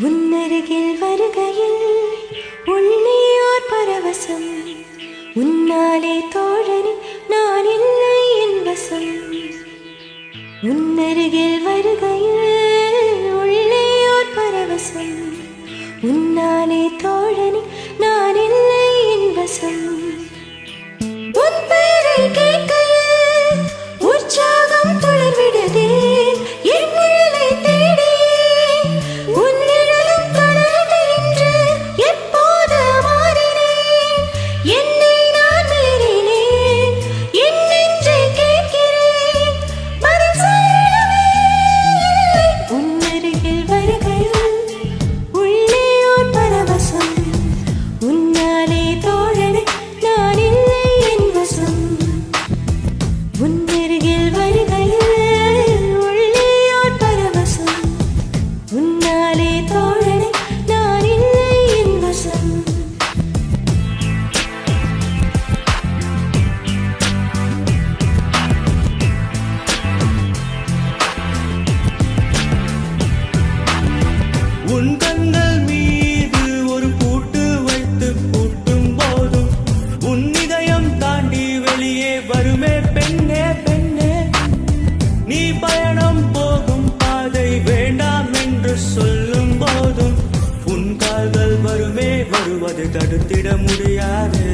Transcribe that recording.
முன்னருகில் வருகையில் உள்ளே ஓர் பரவசம், உன்னாலே தோழனே நான் இல்லை என் வசம். முன்னருகில் வருகையில் உள்ளே ஓர் பரவசம், உன்னாலே தோழனே நான் இல்லை என் வசம். உன் பேரை கேட்கையில் உற்சாகம் துளிர்விடுதே, என் நிழலை தேடி உன் நிழலும் தொடர்ந்து என்று எப்போது மாறினேன், என்னை நான் மீறினேன், என் நெஞ்சை கேட்கிறேன் பதில் சொல்லவே இல்லை. உன் அருகில் வருகையில் உள்ளே ஓர் பரவசம், உன்னாலே தோழனே நான் இல்லை என் வசம். உன் அருகில் வருகையில் உள்ளே ஓர் பரவசம், உன்னாலே தோழனே நான் இல்லை என் வசம். உன் கண்கள் மீது ஒரு பூட்டு வைத்து பூட்டும் போதும் உன் இதயம் தாண்டி வெளியே வருமே பெண்ணே பெண்ணே. நீ பயணம் போகும் பாதை வேண்டாம் என்று சொல்லும் போதும் உன் கால்கள் வருமே, வருவதை தடுத்திட முடியாது.